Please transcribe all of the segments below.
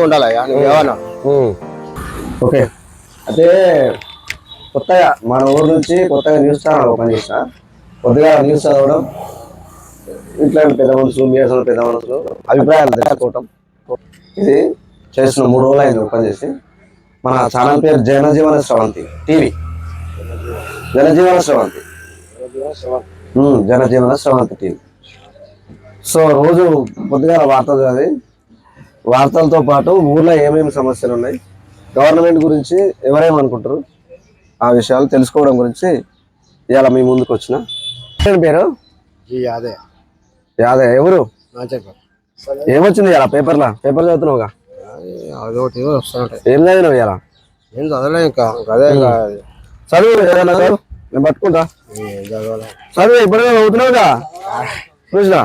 ఉండాలి ఏమన్నా. ఓకే, అయితే కొత్తగా మన ఊరు నుంచి కొత్తగా న్యూస్ ఛానల్ ఓపెన్ చేసిన. కొద్దిగా న్యూస్ చదవడం, ఇట్లాంటి పెద్ద మనుషులు, మీడియా పెద్ద మనుషులు అభిప్రాయాలు తెలుసుకోవటం, ఇది చేసిన 3 రోజులు అయింది ఓపెన్ చేసి. మన ఛానల్ పేరు జనజీవన స్రవంతి టీవీ. జనజీవన స్రవంతి, జనజీవన స్రవంతి టీవీ. సో రోజు కొద్దిగా వార్తలు చదివి, వార్తలతో పాటు ఊర్లో ఏమేమి సమస్యలు ఉన్నాయి, గవర్నమెంట్ గురించి ఎవరేమనుకుంటారు, ఆ విషయాలు తెలుసుకోవడం గురించి ఇవాళ మీ ముందుకు వచ్చిన. పేరు యాదయ్య. ఎవరు? ఏమొచ్చింది ఇలా పేపర్ చదువుతున్నావుగా? ఏం చదివినావు ఇలా? ఏం చదవలే ఇంకా. అదే చదువు ఏదైనా చదువు, నేను పట్టుకుంటా. చదువు ఇప్పుడే చదువుతున్నావుగా, చూసినా.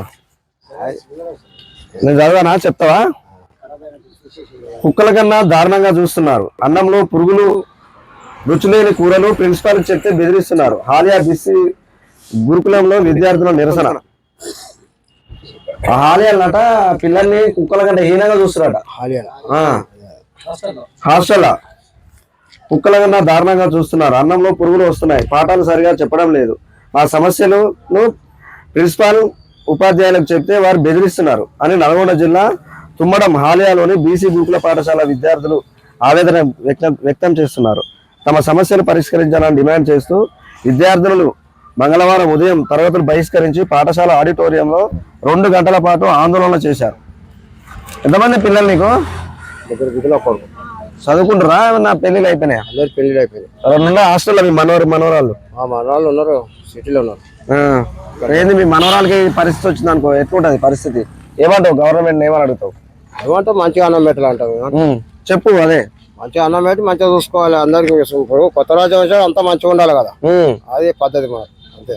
నేను చదవనా, చెప్తావా? కుక్కల కన్నా దారుణంగా చూస్తున్నారు. అన్నంలో పురుగులు, రుచిలేని కూరలు ప్రిన్సిపాల్ చెప్తే బెదిరిస్తున్నారు. హాలియా బిసి గురుకులంలో విద్యార్థుల నిరసన. హాలియాలట పిల్లల్ని కుక్కల కంటే హీనంగా చూస్తున్నారట. హాస్టల్ కుక్కల కన్నా దారుణంగా చూస్తున్నారు. అన్నంలో పురుగులు వస్తున్నాయి, పాఠాలు సరిగా చెప్పడం లేదు. ఆ సమస్యలను ప్రిన్సిపాల్ ఉపాధ్యాయులకు చెప్తే వారు బెదిరిస్తున్నారు అని నల్గొండ జిల్లా తుమ్మడం హాలియాలోని బీసీ గురుకుల పాఠశాల విద్యార్థులు ఆవేదన వ్యక్తం చేస్తున్నారు. తమ సమస్యలు పరిష్కరించాలని డిమాండ్ చేస్తూ విద్యార్థులు మంగళవారం ఉదయం తరగతులు బహిష్కరించి పాఠశాల ఆడిటోరియంలో 2 గంటల పాటు ఆందోళన చేశారు. ఎంతమంది పిల్లలు నీకు? చదువుకుంటారా? నా పెళ్లిళ్ళు అయిపోయినాయా? అందరు పెళ్లిళ్ళు అయిపోయినాయి. 2 హాస్టల్లో మీ మనవరాళ్ళు ఉన్నారు, సిటీలో ఉన్నారు. ఏంది మీ మనవరాలకి పరిస్థితి వచ్చింది అనుకో, ఎట్లుంటది పరిస్థితి? ఏమంటావు? గవర్నమెంట్ ఏమని అడుగుతావు? ఏమంటావు? మంచిగా అన్నం పెట్టాలంటావు. చెప్పు. అదే మంచిగా అన్నం పెట్టి మంచిగా చూసుకోవాలి అందరికి. ఇప్పుడు కొత్త రాజ్యం వచ్చాడు, అంతా మంచిగా ఉండాలి కదా, అదే పద్ధతి మరి. అంతే.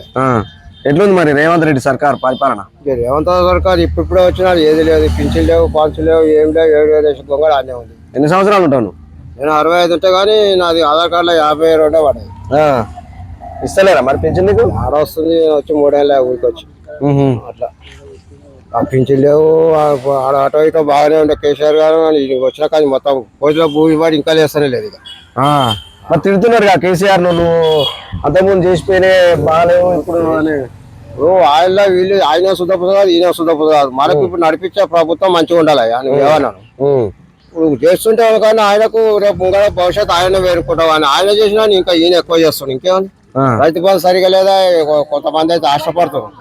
ఎట్లుంది మరి రేవంత్ రెడ్డి సర్కార్ పరిపాలన? రేవంత్ సర్కార్ ఇప్పుడే వచ్చినా ఏది లేదు, పింఛన్ లేవు, పాన్సులు లేవు, ఏం లేవు. 7,000 దొంగలు అన్నీ ఉంది. ఎన్ని సంవత్సరాలు ఉంటాను? నేను 65 ఉంటే కానీ నాది ఆధార్ కార్డులో 52 పడ్డాయి. ఇస్తలేరా మరి పింఛన్? నీకు వస్తుంది, వచ్చి 3 ఏళ్ళ ఊరికి వచ్చి అట్లా. ఆ పింఛన్ లేవు, ఆటో ఇటో బాగానే ఉండే కేసీఆర్ గారు. వచ్చిన కానీ మొత్తం కోజిలో భూమి పడి ఇంకా లేస్తూనే లేదు. ఇక మరి తిడుతున్నారు కేసీఆర్, నువ్వు అంతకుముందు చేసిపోయినే బాగాలేవు ఇప్పుడు. ఆయన వీళ్ళు ఆయన శుద్ధపోదు కాదు, ఈయన శుద్ధపోదు కాదు. మనకు ఇప్పుడు నడిపించే ప్రభుత్వం మంచిగా ఉండాలి. ఏమన్నాను ఇప్పుడు చేస్తుంటే కానీ ఆయనకు రేపు ముంగడ భవిష్యత్తు ఆయన వేరుకుంటాం అని ఆయన చేసినా ఇంకా ఈయన ఎక్కువ చేస్తాడు. ఇంకేమని రైతు బంధు సరిగా లేదా? కొంతమంది అయితే ఆశపడుతున్నారు.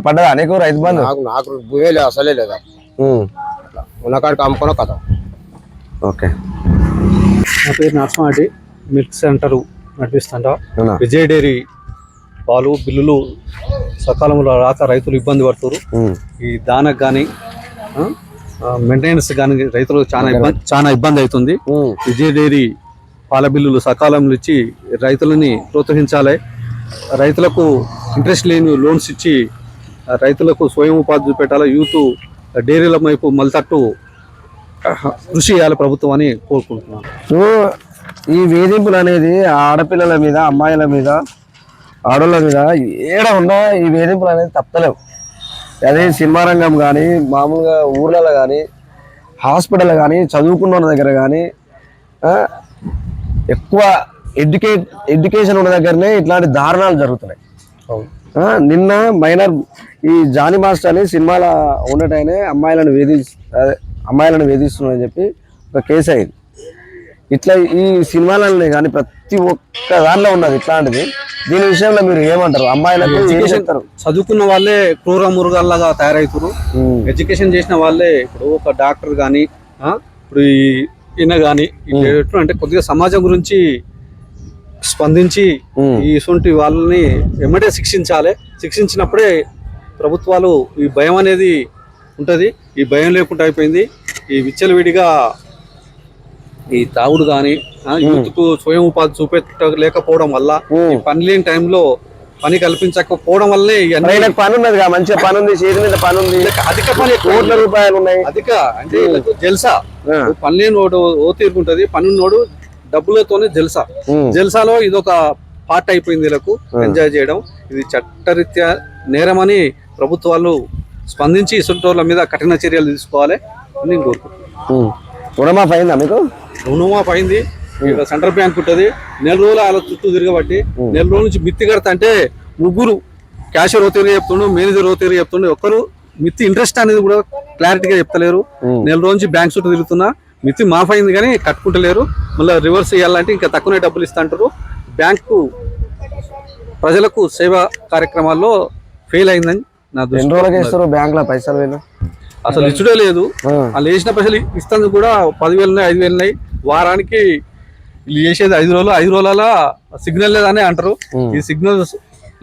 పడ్డదా నీకు రైతు బంధు? నాకు భూమే లేదు, అసలే లేదా. ఉన్నకాడికి అమ్ముకున్న కథ. ఓకే. నా పేరు నరసింహారెడ్డి. మిల్క్ సెంటర్ నడిపిస్తుంటా. విజయ్ డైరీ పాలు బిల్లులు సకాలంలో రాక రైతులు ఇబ్బంది పడుతున్నారు. ఈ దానకు కానీ మెయింటెనెన్స్ కానీ రైతులకు చాలా ఇబ్బంది అవుతుంది. విజయ్ డైరీ పాల బిల్లులు సకాలంలో ఇచ్చి రైతులని ప్రోత్సహించాలి. రైతులకు ఇంట్రెస్ట్ లేని లోన్స్ ఇచ్చి రైతులకు స్వయం ఉపాధి చూపెట్టాలి. యూత్ డైరీల వైపు మళ్ళతట్టు కృషి చేయాలి ప్రభుత్వం అని కోరుకుంటున్నాను. సో ఈ వేధింపులు అనేది ఆడపిల్లల మీద, అమ్మాయిల మీద, ఆడోళ్ళ మీద ఏడ ఉన్నా ఈ వేధింపులు అనేది తప్పలేవు. అదే సినిమా రంగం కానీ, మామూలుగా ఊర్లలో కానీ, హాస్పిటల్ కానీ, చదువుకున్న వాళ్ళ దగ్గర కానీ, ఎక్కువ ఎడ్యుకేషన్ ఉన్న దగ్గరనే ఇట్లాంటి దారుణాలు జరుగుతున్నాయి. నిన్న మైనర్ ఈ జానీ మాస్టర్ అని సినిమాలో ఉండటైనే అమ్మాయిలను వేధిస్తున్నారని చెప్పి ఒక కేసు అయింది. ఇట్లా ఈ సినిమాలనే కానీ ప్రతి ఒక్క దాంట్లో ఉన్నది ఇట్లాంటిది. దీని విషయంలో మీరు ఏమంటారు? అమ్మాయిలకు చదువుకున్న వాళ్ళే క్రూర మురుగాల్లాగా తయారవుతారు. ఎడ్యుకేషన్ చేసిన వాళ్ళే ఇప్పుడు ఒక డాక్టర్ కానీ, ఇప్పుడు ఈయన కానీ అంటే కొద్దిగా సమాజం గురించి స్పందించి ఇటువంటి వాళ్ళని వెంబడే శిక్షించాలి. శిక్షించినప్పుడే ప్రభుత్వాలు ఈ భయం అనేది ఉంటుంది. ఈ భయం లేకుండా అయిపోయింది. ఈ విచ్చలవిడిగా ఈ తాగుడు కానీ, యూత్కు స్వయం ఉపాధి చూపెట్టలేకపోవడం వల్ల, పని లేని టైంలో పని కల్పించకపోవడం వల్లే పని ఉన్నది, మంచిగా పని ఉంది, చేతి మీద పని ఉంది, అధిక పని కోట్ల రూపాయలు ఉన్నాయి, అధిక అంటే జల్సా. పని లేని నోడు ఓ తీరుకుంటది, పని నోడు డబ్బులతోనే జల్సా. జల్సాలో ఇదొక పార్ట్ అయిపోయింది వీళ్ళకు ఎంజాయ్ చేయడం. ఇది చట్టరీత్యా నేరమని ప్రభుత్వాలు స్పందించి ఇసుంటోళ్ళ మీద కఠిన చర్యలు తీసుకోవాలి అని నేను కోరుకుంటున్నాను. రుణమాఫీ అయిందా మీకు? రుణమాఫీ అయింది. ఇక్కడ సెంట్రల్ బ్యాంక్ ఉంటుంది. నెల రోజులు అలా చుట్టూ తిరగబట్టి నెల రోజుల నుంచి మిత్తి కడతా అంటే ముగ్గురు క్యాషియర్ ఓతేరుగా చెప్తుండు, మేనేజర్ ఓతేరుగా చెప్తుండు. ఒక్కరు మిత్తి ఇంట్రెస్ట్ అనేది కూడా క్లారిటీగా చెప్తలేరు. నెల రోజు నుంచి బ్యాంక్ చుట్టూ తిరుగుతున్నా మిత్తి మాఫ్ అయింది కానీ కట్టుకుంటలేరు. మళ్ళీ రివర్స్ చేయాలంటే ఇంకా తక్కువనే డబ్బులు ఇస్తా అంటారు. బ్యాంకు ప్రజలకు సేవా కార్యక్రమాల్లో ఫెయిల్ అయిందని నా దృష్టి. ఎన్ని రోజులకి ఇస్తారు బ్యాంక్ లో పైసలు వీళ్ళు? అసలు ఇచ్చుడే లేదు. వాళ్ళు వేసిన పైసలు ఇస్తుంది కూడా 10,000 ఉన్నాయి, 5,000 ఉన్నాయి. వారానికి వీళ్ళు చేసేది 5 రోజులు. 5 రోజుల సిగ్నల్ లేదని అంటారు. ఈ సిగ్నల్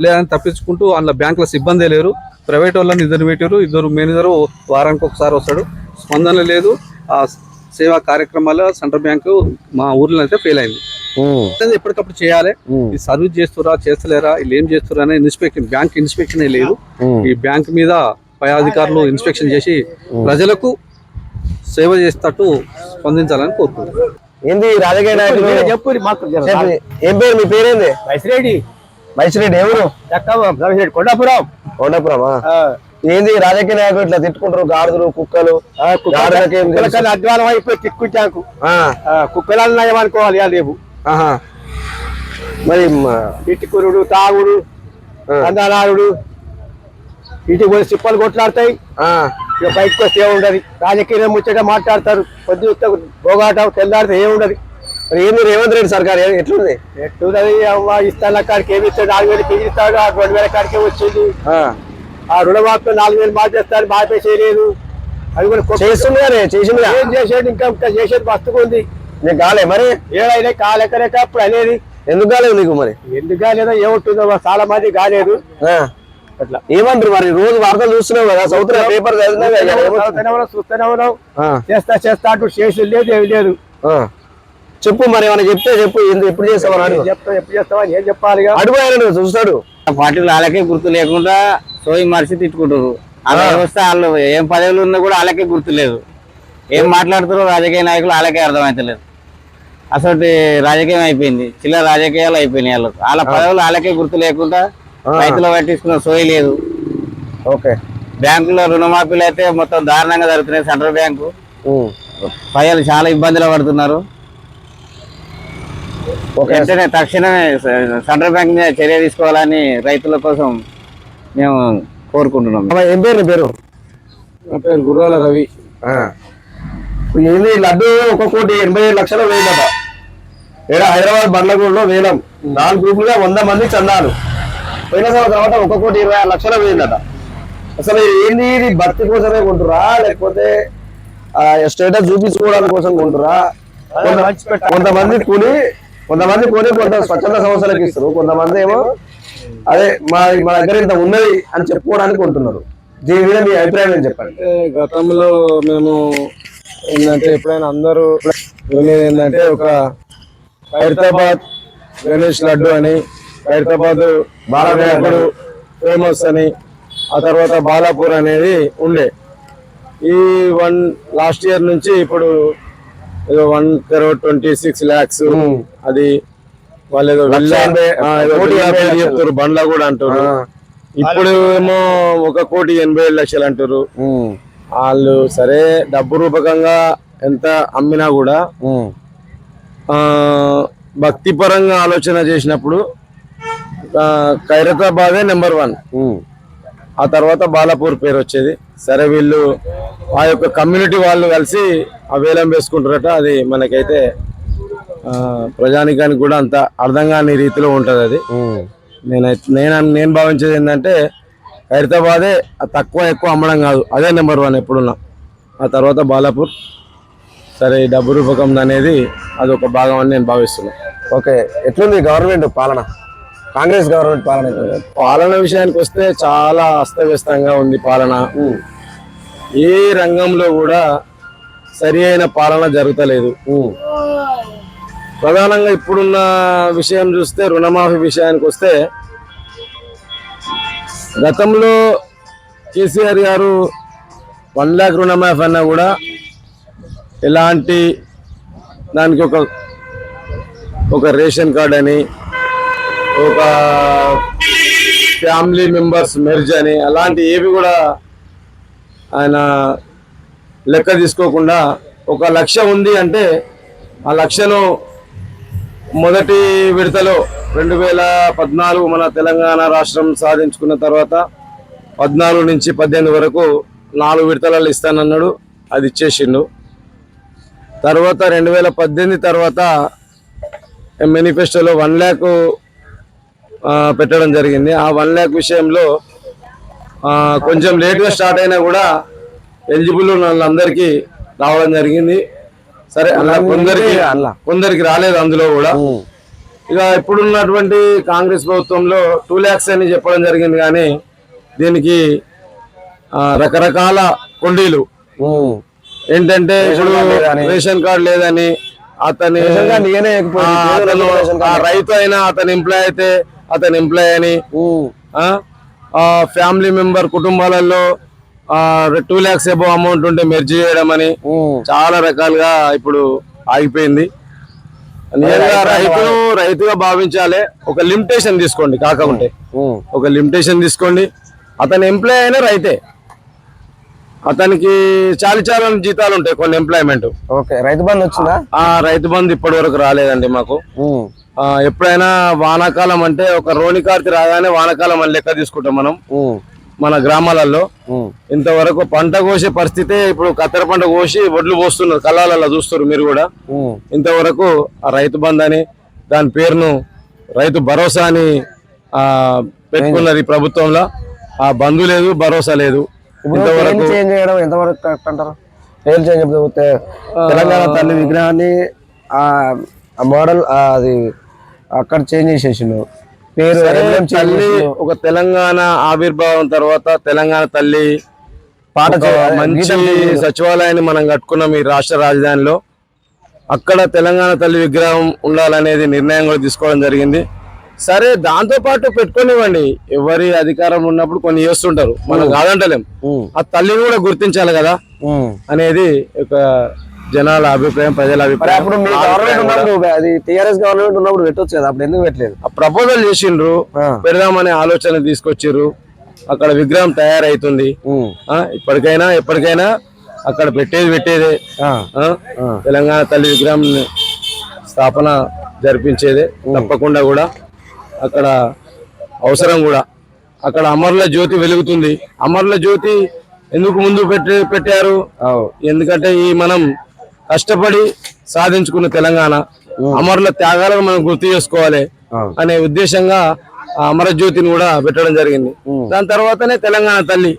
లేదని తప్పించుకుంటూ అందులో బ్యాంకుల సిబ్బంది లేరు. ప్రైవేట్ వాళ్ళని ఇద్దరు పెట్టారు. ఇద్దరు మేనేజరు వారానికి ఒకసారి వస్తాడు. స్పందన లేదు. ఆ సేవా కార్యక్రమాలు సెంట్రల్ బ్యాంకు మా ఊర్లో అయితే ఫెయిల్ అయింది. ఎప్పటికప్పుడు చేయాలి. ఈ సర్వీస్ చేస్తురా చేస్తలేరా, వీళ్ళు ఏం చేస్తురా అనే ఇన్స్పెక్షన్, బ్యాంక్ ఇన్స్పెక్షన్ లేదు. ఈ బ్యాంక్ మీద పై అధికారులు ఇన్స్పెక్షన్ చేసి ప్రజలకు సేవ చేస్తట్టు స్పందించాలని కోరుకుంటున్నాను. ఏంది రాజకీయ నాయకులు ఏం పేరు? మీ పేరేంది? మైసిరెడ్డి. మైసిరెడ్డి ఎవరు? కొండాపురం. కొండాపురమా? ఏంది రాజకీయ నాయకులు ఇట్లా తిట్టుకుంటారు? గాడిదలు కుక్కలు అధ్వానం అయిపోయి తిట్టుకుంటాకు కుక్కలు అనుకోవాలి రేపు. మరి తిట్టుకురుడు, తాగుడు, అందానాడు, ఇంటికి పోయి చిప్పలు కొట్లాడతాయి. ఇక బయటకు వస్తే ఏముండదు. రాజకీయ ముచ్చట మాట్లాడతారు. పొద్దు పోగాటం తెల్లాడితే ఏముండదు. మరి ఏంది రేవంత్ రెడ్డి సర్కార్ ఎట్లుంది? ఎట్లున్నది? అవ్వ ఇస్తాల కాడికి ఏమి ఇస్తాడు? 4,000 పెంచి ఇస్తాడు. 2,000 కాడికే వచ్చింది. ఆ రుణమాఫీ 4,000 మార్చేస్తారు. మాఫీ చేయలేదు. అది కూడా చేస్తుంది కానీ చేసింది ఏం చేసేది? ఇంకా చేసేది మస్తుగా ఉంది. నీకు కాలే మరి? ఏడైనా కాలెక్కలేక అప్పుడు అనేది. ఎందుకు కాలేదు నీకు? మరి ఎందుకు కాలేదో ఏముంటుందో చాలా మంది కాలేదు. అట్లా ఏమంటారు మరి? రోజు వార్తలు చూస్తున్నావు కదా, చదువుతున్నా, పేపర్ చూస్తూనే ఉన్నావు. చేస్తా అంటూ చేసి లేదు, ఏమి లేదు. చెప్పు మరి, ఏమైనా చెప్తే చెప్పు. ఎప్పుడు చేస్తావని ఎప్పుడు చేస్తావని ఏం చెప్పాలి? అడుగు చూస్తాడు. పార్టీలు వాళ్ళకే గుర్తు లేకుండా సోయి మరిచి తిట్టుకుంటారు. వాళ్ళ వ్యవస్థ వాళ్ళు ఏం పదవులు ఉన్నా కూడా వాళ్ళకే గుర్తు లేదు. ఏం మాట్లాడుతారో రాజకీయ నాయకులు వాళ్ళకే అర్థమవుతలేదు. అసలు రాజకీయం అయిపోయింది, చిల్లర రాజకీయాలు అయిపోయినాయి. వాళ్ళకు వాళ్ళ పదవులు వాళ్ళకే గుర్తు లేకుండా రైతులు పట్టించుకున్న సోయి లేదు. ఓకే. బ్యాంకులో రుణమాఫీలు అయితే మొత్తం దారుణంగా జరుగుతున్నాయి. సెంట్రల్ బ్యాంకు ప్రజలు చాలా ఇబ్బందులు పడుతున్నారు. వెంటనే తక్షణమే సెంట్రల్ బ్యాంక్ మీద చర్య తీసుకోవాలని రైతుల కోసం మేము కోరుకుంటున్నాం. ఏం పేరు? నీ పేరు? నా పేరు గుర్రాల రవి. ఏంది లడ్డు 1,87,00,000 వేయదట. ఇక్కడ హైదరాబాద్ బండ్లగూడలో వేలం 4 గ్రూపులుగా 100 మంది చందాలు. పోయిన సంవత్సరం 1,26,00,000 వేయిందట. అసలు ఏంది ఇది? భక్తి కోసమే కొంటురా లేకపోతే స్టేటస్ చూపించుకోవడానికి కోసం కొంటురా? కొంతమంది కొని కొంత స్వచ్ఛంద సంస్థలకు ఇస్తారు. కొంతమంది ఏమో అదే మా దగ్గర ఇంత ఉన్నది అని చెప్పుకోవడానికి కొంటున్నారు. దీని మీద మీ అభిప్రాయం ఏం చెప్పండి? గతంలో మేము ఏంటంటే ఎప్పుడైనా అందరూ వినేది ఏంటంటే ఒక ఖైరతాబాద్ గణేష్ లడ్డు అని, ఖైరతాబాద్ బాలనాయకుడు ఫేమస్ అని, ఆ తర్వాత బాలాపూర్ అనేది ఉండే. ఈ లాస్ట్ ఇయర్ నుంచి ఇప్పుడు 1,26,00,000 అది వాళ్ళు ఏదో చెప్తారు. బండ్ల కూడా అంటారు. ఇప్పుడు ఏమో 1,80,00,000 అంటారు. వాళ్ళు సరే డబ్బు రూపకంగా ఎంత అమ్మినా కూడా భక్తి పరంగా ఆలోచన చేసినప్పుడు ఖైరతాబాదే నెంబర్ 1. ఆ తర్వాత బాలాపూర్ పేరు వచ్చేది. సరే వీళ్ళు ఆ యొక్క కమ్యూనిటీ వాళ్ళు కలిసి ఆ వేలం వేసుకుంటారట. అది మనకైతే ప్రజానికానికి కూడా అంత అర్థం కాని రీతిలో ఉంటది. అది నేను భావించేది ఏంటంటే ఖైరతాబాదే ఎక్కువ అమ్మడం కాదు, అదే నెంబర్ 1 ఎప్పుడున్నా. ఆ తర్వాత బాలాపూర్. సరే ఈ డబ్బు రూపకం అనేది అది ఒక భాగం అని నేను భావిస్తున్నాను. ఓకే. ఎట్లుంది గవర్నమెంట్ పాలన? కాంగ్రెస్ గవర్నమెంట్ పాలన విషయానికి వస్తే చాలా అస్తవ్యస్తంగా ఉంది పాలన. ఏ రంగంలో కూడా సరి అయిన పాలన జరుగుతలేదు. ప్రధానంగా ఇప్పుడున్న విషయం చూస్తే రుణమాఫీ విషయానికి వస్తే గతంలో కేసీఆర్ గారు 1 lakh రుణమాఫీ అన్నా కూడా ఎలాంటి దానికి ఒక రేషన్ కార్డ్ అని, ఒక ఫ్యామిలీ మెంబర్స్ మెర్జ్ అని అలాంటి ఏవి కూడా ఆయన లెక్క తీసుకోకుండా ఒక లక్ష్యం ఉంది అంటే ఆ లక్ష్యను మొదటి విడతలో 2014 మన తెలంగాణ రాష్ట్రం సాధించుకున్న తర్వాత 14 నుంచి 18 వరకు 4 విడతలలో ఇస్తానన్నాడు, అది ఇచ్చేసిండు. తర్వాత 2018 తర్వాత మేనిఫెస్టోలో 1 lakh పెట్టడం జరిగింది. ఆ 1 lakh విషయంలో కొంచెం లేట్గా స్టార్ట్ అయినా కూడా ఎలిజిబుల్ వాళ్ళందరికీ రావడం జరిగింది. సరే అలా కొందరికి రాలేదు అందులో కూడా. ఇక ఇప్పుడున్నటువంటి కాంగ్రెస్ ప్రభుత్వంలో 2 lakhs అని చెప్పడం జరిగింది, కానీ దీనికి రకరకాల కొండీలు ఏంటంటే ఇప్పుడు రేషన్ కార్డు లేదని అతని రైతు అయినా అతని ఎంప్లాయ్ అయితే అతని ఎంప్లాయ్ అని, ఫ్యామిలీ మెంబర్ కుటుంబాలలో 2 lakhs అబౌవ్ అమౌంట్ ఉంటే మెర్జ్ చేయడం అని చాలా రకాలుగా ఇప్పుడు ఆగిపోయింది. రైతుగా భావించాలి. ఒక లిమిటేషన్ తీసుకోండి, కాకుంటే ఒక లిమిటేషన్ తీసుకోండి. అతని ఎంప్లాయ్ అయినా రైతే, అతనికి చాలా జీతాలు ఉంటాయి కొన్ని ఎంప్లాయ్మెంట్. రైతు బంధు వచ్చిందా? రైతు బంధు ఇప్పటి వరకు రాలేదండి మాకు. ఎప్పుడైనా వానాకాలం అంటే ఒక రోని కార్తీ రాగానే వానాకాలం అని లెక్క తీసుకుంటాం మనం మన గ్రామాలలో. ఇంతవరకు పంట కోసే పరిస్థితి, ఇప్పుడు కత్తెర పంట కోసి వడ్లు పోస్తున్నారు, కళ్ళాలలో చూస్తారు మీరు కూడా. ఇంతవరకు ఆ రైతు బంధు అని దాని పేరును రైతు భరోసా అని పెట్టుకున్నారు ఈ ప్రభుత్వంలో. ఆ బంధు లేదు, భరోసా లేదు. ఇంతవరకు ఎంతవరకు కరెక్ట్ అంటారు? తెలంగాణ తల్లి విగ్రహాన్ని ఆ మోడల్ అది అక్కడ చేంజ్ చేసేసిండు పేరు. తల్లి ఒక తెలంగాణ ఆవిర్భావం తర్వాత తెలంగాణ తల్లి పాట మంచి సచివాలయాన్ని మనం కట్టుకున్నాం ఈ రాష్ట్ర రాజధానిలో. అక్కడ తెలంగాణ తల్లి విగ్రహం ఉండాలనేది నిర్ణయం కూడా తీసుకోవడం జరిగింది. సరే, దాంతో పాటు పెట్టుకోనివ్వండి, ఎవరి అధికారం ఉన్నప్పుడు కొన్ని చేస్తుంటారు, మనం కాదంటలేం. ఆ తల్లిని కూడా గుర్తించాలి కదా అనేది ఒక జనాల అభిప్రాయం, ప్రజల అభిప్రాయం. అప్పుడు మీ గవర్నమెంట్ ఉన్నప్పుడు, అది టీఆర్ఎస్ గవర్నమెంట్ ఉన్నప్పుడు పెట్టొచ్చు కదా, అప్పుడు ఎందుకు పెట్టలేదు? ఆ ప్రపోజల్ చేసిండ్రు, పెడదామనే ఆలోచన తీసుకొచ్చిర్రు. అక్కడ విగ్రహం తయారైతుంది. ఎప్పటికైనా అక్కడ పెట్టేదే తెలంగాణ తల్లి విగ్రహం స్థాపన జరిపించేదే తప్పకుండా. కూడా అక్కడ అవసరం కూడా. అక్కడ అమరుల జ్యోతి వెలుగుతుంది. అమరుల జ్యోతి ఎందుకు ముందు పెట్టారు? ఎందుకంటే ఈ మనం కష్టపడి సాధించుకున్న తెలంగాణ అమరుల త్యాగాలను మనం గుర్తు చేసుకోవాలి అనే ఉద్దేశంగా అమరజ్యోతిని కూడా పెట్టడం జరిగింది. దాని తర్వాతనే తెలంగాణ తల్లి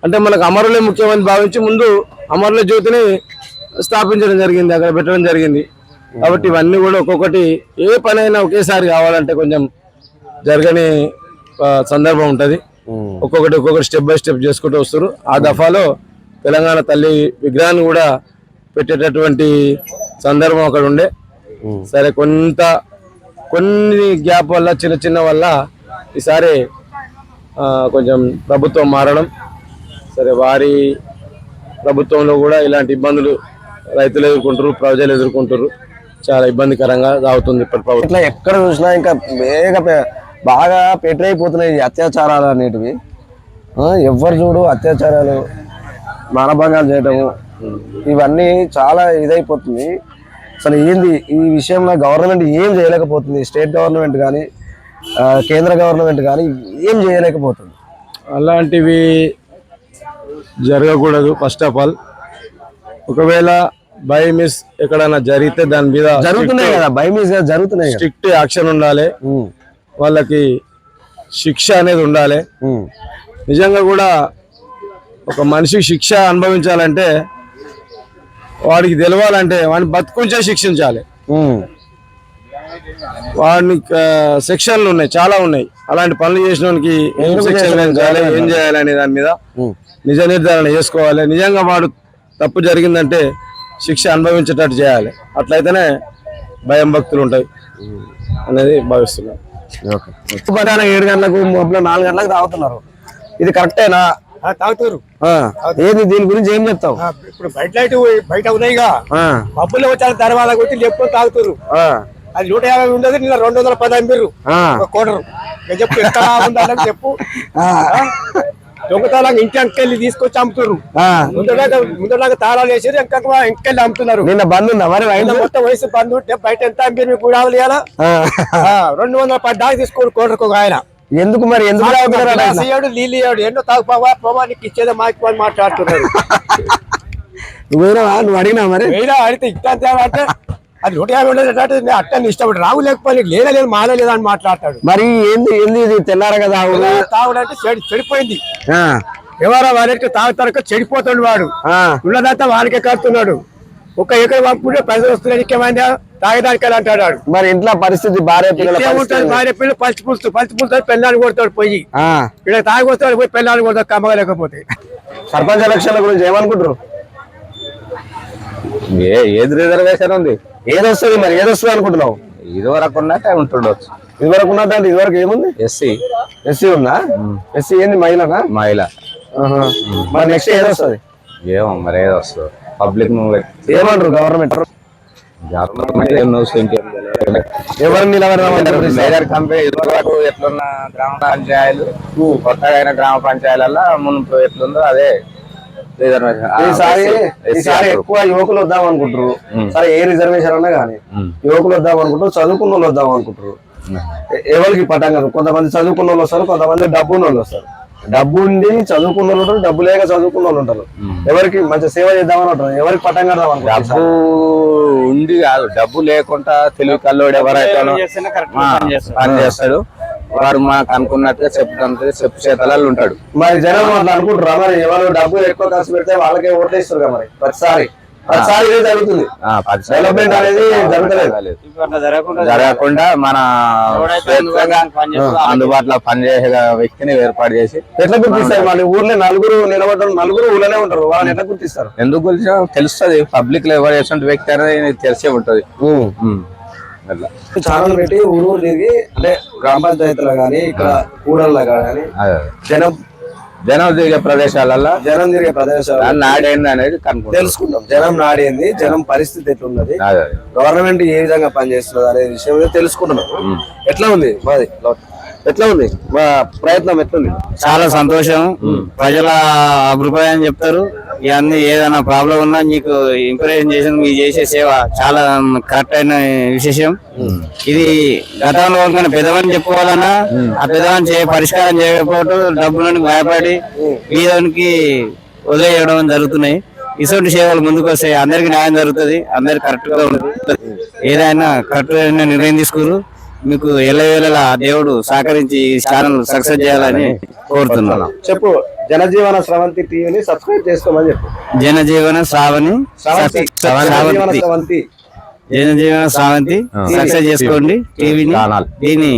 అంటే మనకు అమరులే ముఖ్యమని భావించి ముందు అమరుల జ్యోతిని స్థాపించడం జరిగింది, అక్కడ పెట్టడం జరిగింది. కాబట్టి ఇవన్నీ కూడా ఒక్కొక్కటి, ఏ పనైనా ఒకేసారి కావాలంటే కొంచెం జరగని సందర్భం ఉంటుంది. ఒక్కొక్కటి స్టెప్ బై స్టెప్ చేసుకుంటూ వస్తారు. ఆ దఫాలో తెలంగాణ తల్లి విగ్రహాన్ని కూడా పెట్టేటటువంటి సందర్భం అక్కడ ఉండే. సరే, కొన్ని గ్యాప్ వల్ల, చిన్న వల్ల ఈసారి కొంచెం ప్రభుత్వం మారడం. సరే, వారి ప్రభుత్వంలో కూడా ఇలాంటి ఇబ్బందులు రైతులు ఎదుర్కొంటారు, ప్రజలు ఎదుర్కొంటారు. చాలా ఇబ్బందికరంగా సాగుతుంది ఇప్పటి ప్రభుత్వం. ఇట్లా ఎక్కడ చూసినా ఇంకా బాగా పెట్టరైపోతున్నాయి అత్యాచారాలు అనేటివి. ఎవరు చూడు అత్యాచారాలు, మానభంగాలు చేయటము, ఇవన్నీ చాలా ఇదైపోతుంది. అసలు ఏంది ఈ విషయంలో గవర్నమెంట్ ఏం చేయలేకపోతుంది? స్టేట్ గవర్నమెంట్ కానీ కేంద్ర గవర్నమెంట్ కానీ ఏం చేయలేకపోతుంది. అలాంటివి జరగకూడదు. ఫస్ట్ ఆఫ్ ఆల్, ఒకవేళ బై మిస్ ఎక్కడైనా జరిగితే దాని మీద జరుగుతున్నాయి కదా, బై మిస్ జరుగుతున్నాయి, స్ట్రిక్ట్ యాక్షన్ ఉండాలి. వాళ్ళకి శిక్ష అనేది ఉండాలి. నిజంగా కూడా ఒక మనిషికి శిక్ష అనుభవించాలంటే, వాడికి తెలవాలంటే వాడిని బతుకుంచే శిక్షించాలి. వాడిని సెక్షన్లు ఉన్నాయి, చాలా ఉన్నాయి. అలాంటి పనులు చేసిన వానికి ఏం చేయాలి అనే దాని మీద నిజ నిర్ధారణ చేసుకోవాలి. నిజంగా వాడు తప్పు జరిగిందంటే శిక్ష అనుభవించేటట్టు చేయాలి. అట్లయితేనే భయం భక్తులు ఉంటాయి అనేది భావిస్తున్నాను. 7 గంటలకు 4 గంటలకు తాగుతున్నారు, ఇది కరెక్టేనా? తాగుతారు. ఏది దీని గురించి ఏం చెప్తావు? ఇప్పుడు బయట ఉన్నాయిగా, పబ్బుల్లో వచ్చారు తర్వాత వచ్చి చెప్పుకొని తాగుతారు. అది 150 ఉండదు, నిన్న 210 అమ్మిర్రు కోటరు. చెప్పు ఎక్కడ ఉందని చెప్పు. దొంగతనాలు ఇంటి అంకెళ్ళి తీసుకొచ్చి అమ్ముతున్నారు. ముందరలాగా తాళాలు వేసి ఇంకెళ్ళి అమ్ముతున్నారు. నిన్న బంద్ ఉందా మరి మొత్తం వయసు బంద్ ఉంటే బయట ఎంత అమ్మారు మీకు కూడా ఇవ్వాలా? 210 దాకా తీసుకోండి కోటకు ఒక ఆయన. ఎందుకు మరి ఎందుకు నీళ్ళు ఇవ్వడు ఎన్నో తాగుపోవా పోవా నీకు ఇచ్చేదో మాకు మాట్లాడుతున్నారు. నువ్వు అడిగినా మరి అడిగితే ఇట్లా అంటే అది 150 ఉండదు అట్టని ఇష్టపడి రావు లేకపోతే లేదా లేదు మాన లేదా అని మాట్లాడతాడు. మరి ఏంది ఏంది ఇది తెల్లారా కదా తాగుడంటే చెడిపోయింది. ఎవరో వారికి తాగుతారు చెడిపోతాడు వాడు. ఉన్నదంతా వానికే కడుతున్నాడు. ఒక ఎకరం పంపుకుంటే పైసలు వస్తున్నాయి ఇంకేమైందా తాగడానికి అంటాడు వాడు. మరి ఇంట్లో పరిస్థితి భార్య ఉంటుంది. భార్య పిల్లలు పచ్చి పులుస్తాడు పెళ్ళాన్ని కొడతాడు పోయి ఇక్కడ తాగి వస్తాడు పోయి పెళ్ళాన్ని కొడతాడు కమ్మగలేకపోతే. సర్పంచ్ ఎలక్షన్ల గురించి ఏమనుకుంటారు? ఏది రిజర్వేషన్ ఉంది ఏదొస్తుంది మరి ఏదొస్తుంది అనుకుంటున్నావు? ఇదివరకు ఉన్నట్టే ఉంటుండొచ్చు. ఇదివరకు ఉన్నట్టు ఇదివరకు ఏముంది? ఎస్సీ ఉందా? ఎస్సీ ఏంది మహిళనా? మహిళ. మరి నెక్స్ట్ ఏదొస్తుంది? ఏమో మరి ఏదో వస్తుంది. పబ్లిక్ ఏమంటారు గవర్నమెంట్ ఎవరు నిలబడమంటారు? మేజర్ కంపెనీ ఇదివరకు ఎట్లున్న గ్రామ పంచాయతీలు కొత్తగా అయిన గ్రామ పంచాయతీలలో మున్పు ఎట్లుందో అదే ఈసారి ఎక్కువ యువకులు వద్దాం అనుకుంటారు. సరే ఏ రిజర్వేషన్ అన్నా కానీ యువకులు వద్దాం అనుకుంటారు, చదువుకున్న వాళ్ళు వద్దాం అనుకుంటారు. ఎవరికి పట్టం కాదు. కొంతమంది చదువుకున్న వాళ్ళు వస్తారు, కొంతమంది డబ్బు ఉన్న వాళ్ళు వస్తారు. డబ్బు ఉండి చదువుకున్న వాళ్ళు ఉంటారు, డబ్బు లేక చదువుకున్న వాళ్ళు ఉంటారు. ఎవరికి మంచి సేవ చేద్దామని ఉంటారు, ఎవరికి పట్టం కడదాం అనుకుంటారు. డబ్బు ఉండి కాదు, డబ్బు లేకుండా తెలివి కల్లోడు ఎవరైతే పని చేస్తాడు వాడు మాకు అనుకున్నట్టుగా చెప్తాను చెప్పు చేతలలో ఉంటాడు. మరి జనం అట్లా అనుకుంటారా? మరి ఎవరు డబ్బు ఎక్కువ ఖర్చు పెడితే వాళ్ళకే ఓట్లు ఇస్తారు కదా. మరి ప్రతిసారి ఇదే జరుగుతుంది. డెవలప్మెంట్ అనేది జరగకుండా మన అందుబాటులో పనిచేసే వ్యక్తిని ఏర్పాటు చేసి ఎట్లా గుర్తిస్తారు? మళ్ళీ ఊర్లో నలుగురు నిలబడ్డారు, నలుగురు ఊళ్ళనే ఉంటారు, వాళ్ళని ఎట్లా గుర్తిస్తారు? ఎందుకు గురించి తెలుస్తుంది. పబ్లిక్ లో ఎవరు చేసిన వ్యక్తి అనేది తెలిసే ఉంటది. ఛానల్ పెట్టి ఊరు తిరిగి అంటే గ్రామ పంచాయతీలో గానీ ఇక్కడ కూడల్లో గానీ జనం తిరిగే ప్రదేశాలలో నాడేంది అనేది తెలుసుకుందాం. జనం నాడేంది, జనం పరిస్థితి ఎట్లున్నది, గవర్నమెంట్ ఏ విధంగా పనిచేస్తుంది అనే విషయం తెలుసుకుంటున్నాం. ఎట్లా ఉంది మాది? ఎట్లా ఉంది మా ప్రయత్నం? ఎట్లుంది? చాలా సంతోషం. ప్రజల అభిప్రాయం చెప్తారు. ఇవన్నీ ఏదైనా ప్రాబ్లం ఉన్నా నీకు ఇంప్రెషన్ చేసిన మీరు చేసే సేవ చాలా కరెక్ట్ అయిన విశేషం. ఇది గతంలో పెద్దవాడిని చెప్పుకోవాలన్నా ఆ పెద్దవాడిని పరిష్కారం చేయకపోవడం డబ్బులను భయపడి వీరికి వదిలేయడం జరుగుతున్నాయి. ఇటువంటి సేవలు ముందుకు వస్తాయి, అందరికి న్యాయం జరుగుతుంది, అందరికి కరెక్ట్ గా ఉంటుంది. ఏదైనా కరెక్ట్ అయిన నిర్ణయం తీసుకురు. మీకు ఎల్లవేళలా దేవుడు సహకరించి ఈ ఛానల్ సక్సెస్ చేయాలని కోరుతున్నాను. చెప్పు. జనజీవన స్రవంతి టీవీని సబ్స్క్రైబ్ చేసుకోమని చెప్పు. జనజీవన శ్రావణి జనజీవన శ్రావంతి సక్సెస్ చేసుకోండి టీవీని. దీన్ని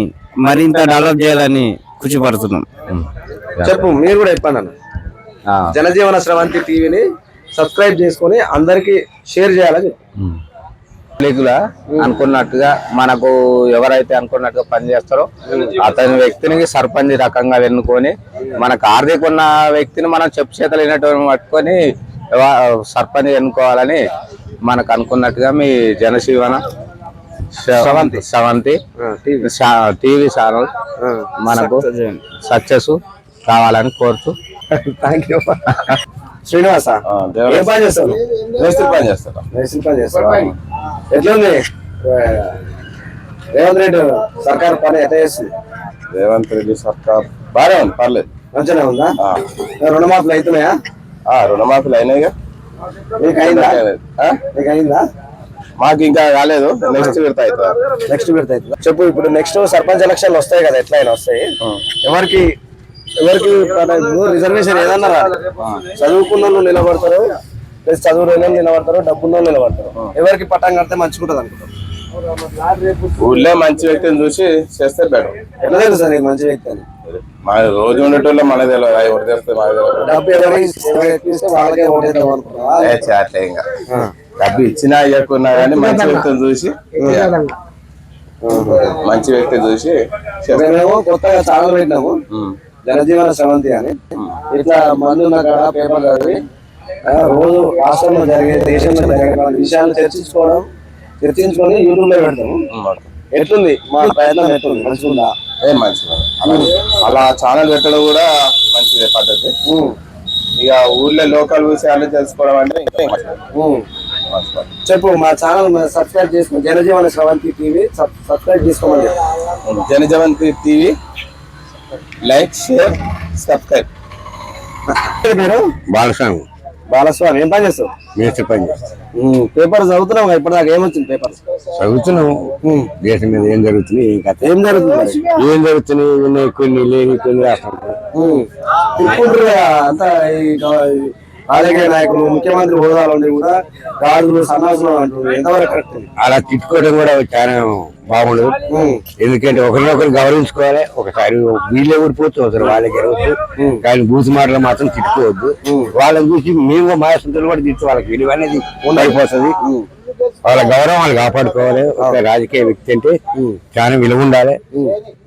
మరింత డెవలప్ చేయాలని కృషి పడుతున్నాం. చెప్పు, మీరు కూడా చెప్పండి. జనజీవన స్రవంతి టీవీని సబ్స్క్రైబ్ చేసుకొని అందరికి షేర్ చేయాలని చెప్పు. అనుకున్నట్టుగా మనకు ఎవరైతే అనుకున్నట్టుగా పనిచేస్తారో అతని వ్యక్తిని సర్పంచ్ రకంగా ఎన్నుకొని మనకు ఆర్థిక ఉన్న వ్యక్తిని మనం చెప్పు చేతలు అయినటువంటి పట్టుకొని సర్పంచ్ ఎన్నుకోవాలని మనకు అనుకున్నట్టుగా మీ జనజీవన స్రవంతి టీవీ ఛానల్ మనకు సక్సెస్ కావాలని కోరుతూ థ్యాంక్ యూ. శ్రీనివాస ఏం పని చేస్తాను? మేస్త్రి పని చేస్తాను. మేస్త్రి పని చేస్తావా? ఎట్లుంది రేవంత్ రెడ్డి సర్కార్ పని ఎట్లా చేస్తుంది? రేవంత్ రెడ్డి సర్కార్ బాగానే ఉంది, పర్లేదు, మంచిగా ఉందా? రుణమాఫీలు అవుతున్నాయా? రుణమాఫీలు అయినాయిగా. మీకు అయిందా? మీకు అయిందా? మాకు ఇంకా కాలేదు. నెక్స్ట్ విడత అవుతుంది. నెక్స్ట్ విడత అవుతుందా? చెప్పు. ఇప్పుడు నెక్స్ట్ సర్పంచ్ ఎలక్షన్లు వస్తాయి కదా, ఎట్లయినా వస్తాయి. ఎవరికి రిజర్వేషన్ ఏదన్నా చదువుకున్న వాళ్ళు నిలబడతారు, ప్లస్ చదువు లేని నిలబడతారు, డబ్బున్న వాళ్ళు నిలబడతారు. ఎవరికి పట్టం కడితే మంచిగుంటది అనుకుంటారు. ఊళ్ళో మంచి వ్యక్తిని చూసి చేస్తే బెటర్. ఎట్లా తెలుసు సార్ మంచి వ్యక్తి అని? మన రోజు ఉండేటోళ్ళు మనది ఎవరు చేస్తే డబ్బు వాళ్ళకే ఓటేద్దాం అనుకుంటున్నా. అట్లే ఇంకా డబ్బు ఇచ్చినా ఇవ్వకున్నా కానీ మంచి వ్యక్తిని చూసి మేము కొత్తగా ఛానల్ పెట్టినాము జనజీవన స్రవంతి అని. ఇట్లా మందు ఉన్న కాడ పేపర్ చదివి రోజు రాష్ట్రంలో జరిగే దేశంలో జరిగే విషయాలు చర్చించుకొని యూట్యూబ్ లో పెడతాము. ఎట్లుంది మా ప్రయత్నం? ఎట్లుంది? మంచిగా ఏం మంచిది అలా ఛానల్ పెట్టడం కూడా మంచిదే పద్ధతి. ఇక ఊర్లో లోకల్ విషయాలు తెలుసుకోవడం అంటే ఇంకా మంచిది. చెప్పు, మా ఛానల్ సబ్స్క్రైబ్ చేసుకోండి, జనజీవన స్రవంతి టీవీ సబ్స్క్రైబ్ చేసుకోమని చెప్పు. Jan Jeevan TV like, share, subscribe. మీరు బాలస్వామి బాలస్వామి ఏం పని చేస్తావు? మేస్త్రి పని చేస్తాం. పేపర్ చదువుతున్నావు ఇప్పటిదాకా, ఏమొచ్చింది పేపర్? చదువుతున్నాం. దేశం మీద ఏం జరుగుతుంది, ఏం కథ, ఏం జరుగుతుంది మరి? ఏం జరుగుతున్నాయి, ఉన్నాయి కొన్ని లేని కొన్ని రాష్ట్రం తిప్పుకుంటారు అంతా. ఈ రాజకీయ నాయకులు ముఖ్యమంత్రి హోదాలు ఉండి కూడా రాజులు సన్నాసులు అంటారు, ఎంతవరకు కరెక్ట్? అలా తిట్టుకోవడం కూడా చాలా బాగుండదు. ఎందుకంటే ఒకరినొకరు గౌరవించుకోవాలి. ఒకసారి వీళ్ళే ఊడిపోతూ ఒకసారి వాళ్ళకి ఎరవచ్చు. కానీ బూసి మాటలు మాత్రం తిట్టుకోవద్దు. వాళ్ళని చూసి మేము మా సొంతలు కూడా తిట్టు వాళ్ళకి విలువ అనేది ఉండిపోతుంది. వాళ్ళ గౌరవం వాళ్ళు కాపాడుకోవాలి. ఒక రాజకీయ వ్యక్తి అంటే చాలా విలువ ఉండాలి.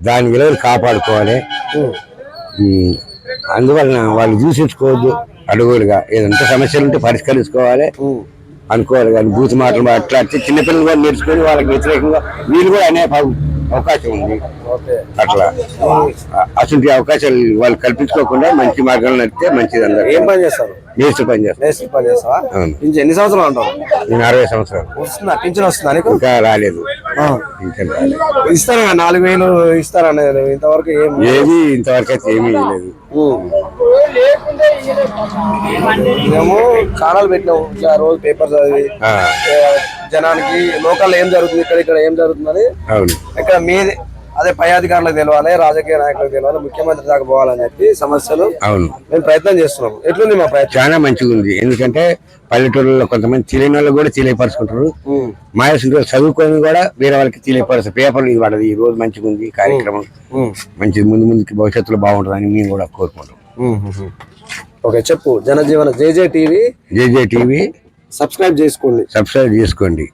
దాని విలువలు కాపాడుకోవాలి. అందువలన వాళ్ళు దూషించుకోవద్దు. అడుగులుగా ఏదంటే సమస్యలు ఉంటే పరిష్కరించుకోవాలి అనుకోవాలి. కానీ బూత్ మాటలు మాట్లాడితే చిన్నపిల్లలు కూడా నేర్చుకొని వాళ్ళకి వ్యతిరేకంగా వీళ్ళు కూడా అనే అవకాశం ఉంది. అట్లా అసలు అవకాశాలు వాళ్ళు కల్పించుకోకుండా మంచి మార్గాలు నడితే మంచిది. అందరూ ఏం పని చేస్తారు? నేర్చు పని చేస్తారు. మేస్త్రి పని చేస్తావా? ఎన్ని సంవత్సరాలు ఉంటావు? నేను 60 సంవత్సరాలు. వస్తుందా పింఛన్? వస్తుందా నీకు? ఇంకా రాలేదు. పింఛన్ రాలేదు. ఇస్తారా? 4,000 ఇస్తారా? ఇంతవరకు ఏది ఇంతవరకు అయితే ఏమీ లేదు. మేము ఛానల్ పెట్టినాము, ఇట్లా రోజు పేపర్ చదివి జనానికి లోకల్ ఏం జరుగుతుంది, ఇక్కడ ఏం జరుగుతుందని. అవును. ఇక్కడ మీది అదే పై అధికారులకు తెలవాలి, రాజకీయ నాయకులకు తెలవాలి, ముఖ్యమంత్రి దాకా పోవాలని చెప్పి సమస్యలు. అవును, మేము ప్రయత్నం చేస్తున్నాం. ఎట్లుంది మా ప్రయత్నం? చాలా మంచిగా ఉంది. ఎందుకంటే పల్లెటూరులో కొంతమంది తెలియని వాళ్ళు కూడా తెలియపరుచుకుంటారు. మాయాసం చదువుకొని కూడా వేరే వాళ్ళకి తెలియపరుస్తారు. పేపర్లు ఇది పడదు, ఈ రోజు మంచిగా ఉంది కార్యక్రమం, మంచిది, ముందుకి భవిష్యత్తులో బాగుంటుందని మేము కూడా కోరుకుంటాం. ఓకే, చెప్పు. జనజీవన జేజే టీవీ జేజే టీవీ సబ్స్క్రైబ్ చేసుకోండి. సబ్స్క్రైబ్ చేసుకోండి.